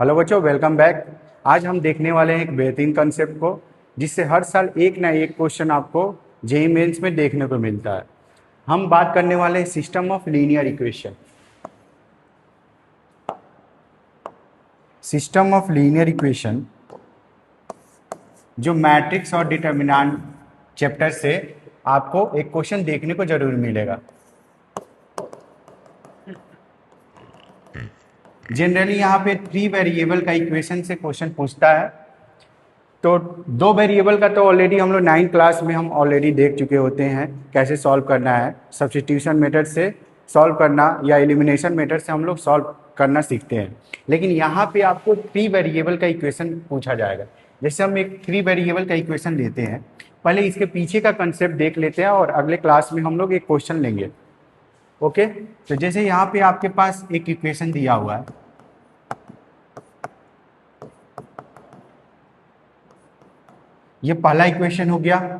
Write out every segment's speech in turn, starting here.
Hello बच्चों, welcome back. आज हम देखने वाले हैं एक बेहतरीन कंसेप्ट को, जिससे हर साल एक ना एक क्वेश्चन आपको जेईई मेंस में देखने को मिलता है। हम बात करने वाले हैं system of linear equation. System of linear equation जो मैट्रिक्स और डिटर्मिनेंट चैप्टर से आपको एक क्वेश्चन देखने को जरूर मिलेगा। जनरली यहाँ पे 3 वेरिएबल का इक्वेशन से क्वेश्चन पूछता है। तो 2 वेरिएबल का तो ऑलरेडी हम लोग 9th क्लास में हम ऑलरेडी देख चुके होते हैं कैसे सॉल्व करना है। सब्स्टिट्यूशन मेथड से सॉल्व करना या एलिमिनेशन मेथड से हम लोग सॉल्व करना सीखते हैं। लेकिन यहाँ पे आपको 3 वेरिएबल का इक्वेशन पूछा जाएगा। जैसे हम एक 3 वेरिएबल का इक्वेशन लेते हैं, पहले इसके पीछे का कंसेप्ट देख लेते हैं और अगले क्लास में हम लोग एक क्वेश्चन लेंगे। ओके, तो जैसे यहाँ पे आपके पास एक इक्वेशन दिया हुआ है, ये पहला इक्वेशन हो गया।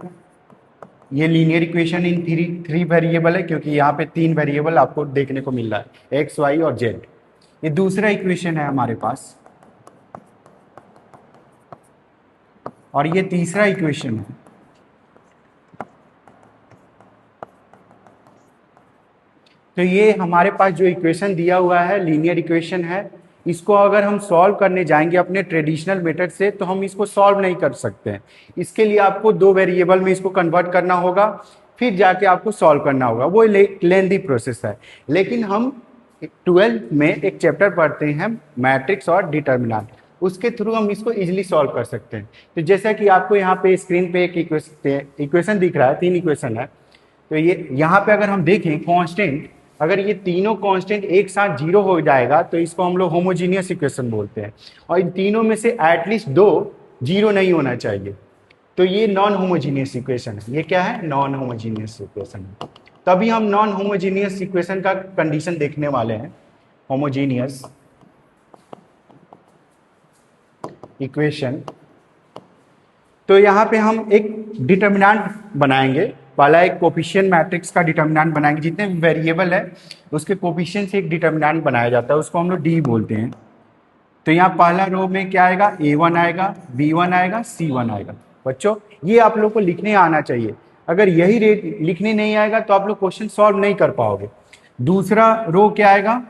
ये linear equation in three variable है, क्योंकि यहाँ पे 3 वेरिएबल आपको देखने को मिल रहा है, एक्स वाई और जेड। ये दूसरा इक्वेशन है हमारे पास, और ये तीसरा इक्वेशन है। तो ये हमारे पास जो इक्वेशन दिया हुआ है लीनियर इक्वेशन है, इसको अगर हम सॉल्व करने जाएंगे अपने ट्रेडिशनल मेथड से तो हम इसको सॉल्व नहीं कर सकते हैं। इसके लिए आपको 2 वेरिएबल में इसको कन्वर्ट करना होगा, फिर जाके आपको सॉल्व करना होगा। वो लेंथी प्रोसेस है। लेकिन हम 12th में एक चैप्टर पढ़ते हैं मैट्रिक्स और डिटर्मिनेंट, उसके थ्रू हम इसको इजीली सॉल्व कर सकते हैं। तो जैसा कि आपको यहाँ पे स्क्रीन पे एक इक्वेशन दिख रहा है, 3 इक्वेशन है। तो ये यहाँ पे अगर हम देखें कांस्टेंट, अगर ये तीनों कांस्टेंट एक साथ 0 हो जाएगा तो इसको हम लोग होमोजीनियस इक्वेशन बोलते हैं। और इन तीनों में से एटलीस्ट 2 0 नहीं होना चाहिए, तो ये नॉन होमोजीनियस इक्वेशन है। ये क्या है? नॉन होमोजीनियस इक्वेशन है। तभी हम नॉन होमोजीनियस इक्वेशन का कंडीशन देखने वाले हैं। होमोजीनियस इक्वेशन, तो यहाँ पे हम एक डिटर्मिनेंट बनाएंगे। पहला एक कोफिशिएंट मैट्रिक्स का डिटर्मिनेंट बनाएंगे। जितने भी वेरिएबल है उसके कोफिशिएंट से एक डिटर्मिनेंट बनाया जाता है, उसको हम लोग डी बोलते हैं। तो यहाँ पहला रो में क्या आएगा? A1 आएगा, B1 आएगा, C1 आएगा। बच्चों, ये आप लोग को लिखने आना चाहिए। अगर यही रेट लिखने नहीं आएगा तो आप लोग क्वेश्चन सॉल्व नहीं कर पाओगे। दूसरा रो क्या आएगा?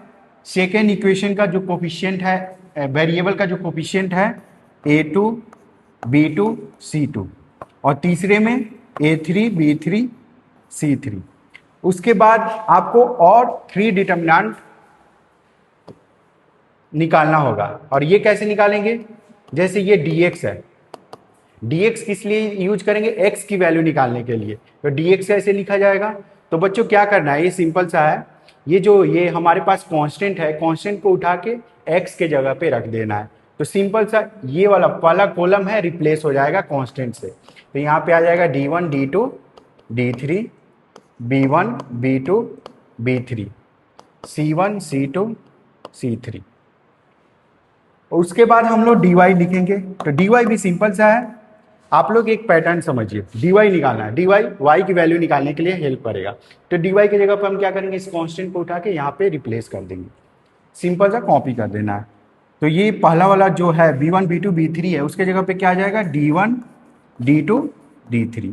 सेकेंड इक्वेशन का जो कोफिशिएंट है, वेरिएबल का जो कोफिशिएंट है A2, B2, C2, और तीसरे में A3, B3, C3। उसके बाद आपको और 3 डिटर्मिनेंट निकालना होगा। और ये कैसे निकालेंगे? जैसे ये dx है, dx किस लिए यूज करेंगे? x की वैल्यू निकालने के लिए। तो dx कैसे लिखा जाएगा? तो बच्चों क्या करना है, ये सिंपल सा है। ये हमारे पास कांस्टेंट है, कांस्टेंट को उठा के x के जगह पे रख देना है। तो सिंपल सा ये वाला पहला कॉलम है रिप्लेस हो जाएगा कांस्टेंट से। तो यहाँ पे आ जाएगा d1, d2, d3, b1, b2, b3, c1, c2, c3। उसके बाद हम लोग dy लिखेंगे। तो dy भी सिंपल सा है। आप लोग एक पैटर्न समझिए, dy निकालना है। dy y की वैल्यू निकालने के लिए हेल्प करेगा। तो dy की जगह पर हम क्या करेंगे? इस कांस्टेंट को उठा के यहाँ पे रिप्लेस कर देंगे। सिंपल सा कॉपी कर देना है। तो ये पहला वाला जो है b1, b2, b3 है, उसके जगह पे क्या आ जाएगा? d1, d2, d3,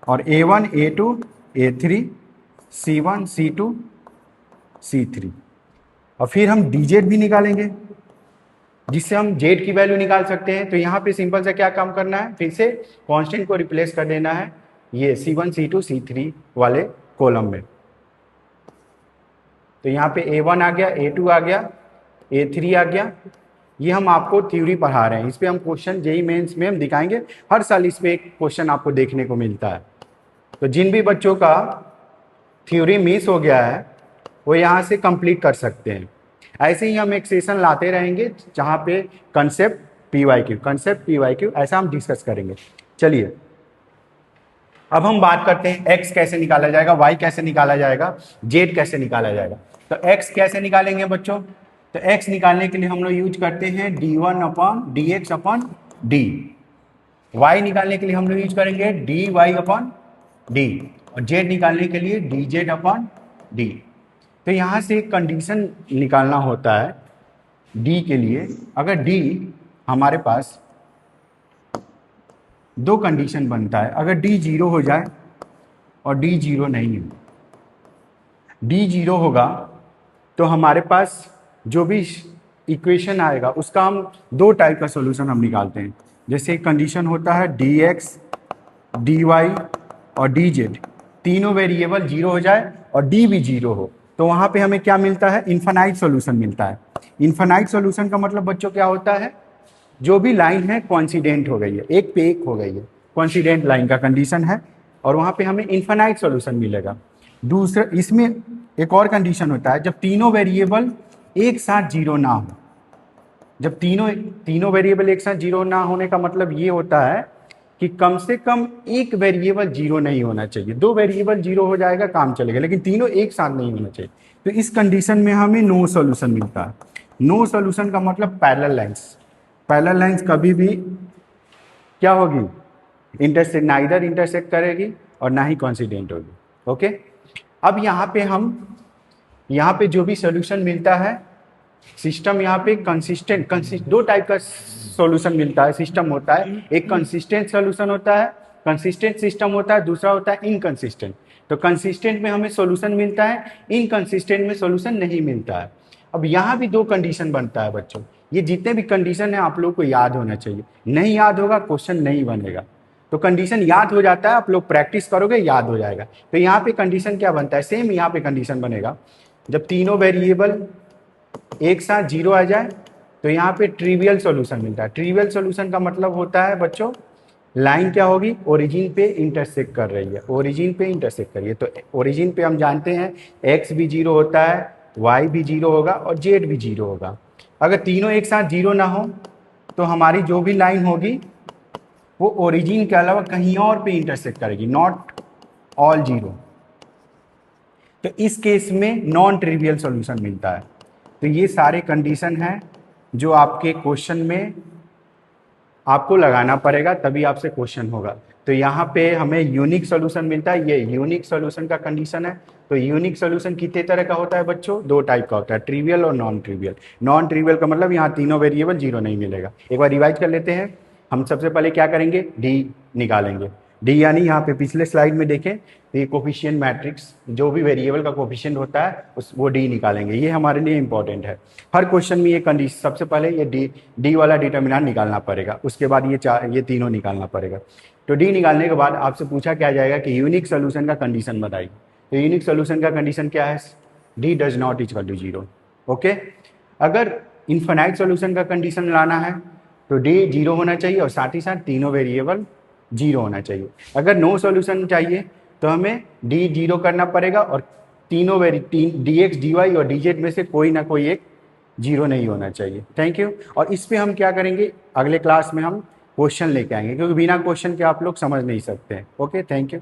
और a1, a2, a3, c1, c2, c3। और फिर हम dz भी निकालेंगे, जिससे हम z की वैल्यू निकाल सकते हैं। तो यहाँ पे सिंपल सा क्या काम करना है? फिर से कांस्टेंट को रिप्लेस कर देना है ये c1, c2, c3 वाले कॉलम में। तो यहाँ पे a1 आ गया, a2 आ गया, a3 आ गया। ये हम आपको थ्योरी पढ़ा रहे हैं, इस पे हम क्वेश्चन जेईई मेंस में हम दिखाएंगे। हर साल इसमें एक क्वेश्चन आपको देखने को मिलता है। तो जिन भी बच्चों का थ्योरी मिस हो गया है वो यहाँ से कंप्लीट कर सकते हैं। ऐसे ही हम एक सेशन लाते रहेंगे जहाँ पे कंसेप्ट PYQ ऐसा हम डिस्कस करेंगे। चलिए, अब हम बात करते हैं x कैसे निकाला जाएगा, y कैसे निकाला जाएगा, z कैसे निकाला जाएगा। तो x कैसे निकालेंगे बच्चों? तो x निकालने के लिए हम लोग यूज करते हैं d1 upon dx upon d। y निकालने के लिए हम लोग यूज करेंगे dy अपॉन d, और z निकालने के लिए dz अपॉन d। तो यहाँ से एक कंडीशन निकालना होता है डी के लिए, अगर डी हमारे पास दो कंडीशन बनता है, अगर डी जीरो हो जाए और डी जीरो नहीं हो, डी जीरो होगा तो हमारे पास जो भी इक्वेशन आएगा उसका हम दो टाइप का सॉल्यूशन हम निकालते हैं। जैसे कंडीशन होता है डी एक्स डी वाई और डी जेड, तीनों वेरिएबल जीरो हो जाए और डी भी जीरो हो, तो वहाँ पे हमें क्या मिलता है, इन्फानाइट सॉल्यूशन मिलता है। इन्फानाइट सॉल्यूशन का मतलब बच्चों क्या होता है, जो भी लाइन है कॉन्सिडेंट हो गई है, एक पे एक हो गई है, कॉन्सिडेंट लाइन का कंडीशन है, और वहाँ पे हमें इन्फानाइट सॉल्यूशन मिलेगा। दूसरा इसमें एक और कंडीशन होता है, जब तीनों वेरिएबल एक साथ जीरो ना हो। जब तीनों वेरिएबल एक साथ जीरो ना होने का मतलब ये होता है कि कम से कम एक वेरिएबल जीरो नहीं होना चाहिए। दो वेरिएबल जीरो हो जाएगा काम चलेगा, लेकिन तीनों एक साथ नहीं होना चाहिए। तो इस कंडीशन में हमें नो सॉल्यूशन मिलता है। नो सॉल्यूशन का मतलब पैरेलल लाइंस, पैरेलल लाइंस कभी भी क्या होगी, इंटरसेक्ट, ना इधर इंटरसेक्ट करेगी और ना ही कॉन्सिडेंट होगी। ओके, अब यहाँ पे जो भी सॉल्यूशन मिलता है, सिस्टम यहाँ पे कंसिस्टेंट दो टाइप का सॉल्यूशन मिलता है, सिस्टम होता है, एक कंसिस्टेंट सॉल्यूशन होता है, कंसिस्टेंट सिस्टम होता है, दूसरा होता है इनकंसिस्टेंट। तो कंसिस्टेंट में हमें सॉल्यूशन मिलता है, इनकंसिस्टेंट में सॉल्यूशन नहीं मिलता है। अब यहाँ भी दो कंडीशन बनता है बच्चों, ये जितने भी कंडीशन है आप लोग को याद होना चाहिए, नहीं याद होगा क्वेश्चन नहीं बनेगा। तो कंडीशन याद हो जाता है, आप लोग प्रैक्टिस करोगे याद हो जाएगा। तो यहाँ पे कंडीशन क्या बनता है, सेम यहाँ पे कंडीशन बनेगा, जब तीनों वेरिएबल एक साथ जीरो आ जाए तो यहाँ पे ट्रिवियल सॉल्यूशन मिलता है। ट्रिवियल सॉल्यूशन का मतलब होता है बच्चों, लाइन क्या होगी, ओरिजिन पे इंटरसेक्ट कर रही है, ओरिजिन पे इंटरसेक्ट कर रही है। तो ओरिजिन पे हम जानते हैं एक्स भी जीरो होता है, वाई भी जीरो होगा और जेड भी जीरो होगा। अगर तीनों एक साथ जीरो ना हो तो हमारी जो भी लाइन होगी वो ओरिजिन के अलावा कहीं और पे इंटरसेक्ट करेगी, नॉट ऑल जीरो। तो इस केस में नॉन ट्रिवियल सॉल्यूशन मिलता है। तो ये सारे कंडीशन हैं जो आपके क्वेश्चन में आपको लगाना पड़ेगा, तभी आपसे क्वेश्चन होगा। तो यहाँ पे हमें यूनिक सॉल्यूशन मिलता है, ये यूनिक सॉल्यूशन का कंडीशन है। तो यूनिक सॉल्यूशन कितने तरह का होता है बच्चों, दो टाइप का होता है, ट्रिवियल और नॉन ट्रिवियल। नॉन ट्रिवियल का मतलब यहाँ तीनों वेरिएबल जीरो नहीं मिलेगा। एक बार रिवाइज कर लेते हैं। हम सबसे पहले क्या करेंगे, डी निकालेंगे। डी यानी यहाँ पे पिछले स्लाइड में देखें तो ये कोफिशिएंट मैट्रिक्स, जो भी वेरिएबल का कोफिशिएंट होता है वो डी निकालेंगे। ये हमारे लिए इंपॉर्टेंट है, हर क्वेश्चन में ये कंडीशन, सबसे पहले ये डी वाला डिटर्मिनेंट निकालना पड़ेगा, उसके बाद ये तीनों निकालना पड़ेगा। तो डी निकालने के बाद आपसे पूछा क्या जाएगा कि यूनिक सोल्यूशन का कंडीशन बताइए। तो यूनिक सोल्यूशन का कंडीशन क्या है, D does not equal to zero. Okay, अगर इनफाइनाइट सोल्यूशन का कंडीशन लाना है तो डी जीरो होना चाहिए और साथ ही साथ तीनों वेरिएबल जीरो होना चाहिए। अगर नो सॉल्यूशन चाहिए तो हमें डी जीरो करना पड़ेगा और तीनों डी एक्स डी वाई और डी जेड में से कोई ना कोई एक जीरो नहीं होना चाहिए। Thank you. और इस पे हम क्या करेंगे, अगले क्लास में हम क्वेश्चन लेके आएंगे, क्योंकि बिना क्वेश्चन के आप लोग समझ नहीं सकते हैं। Okay, thank you.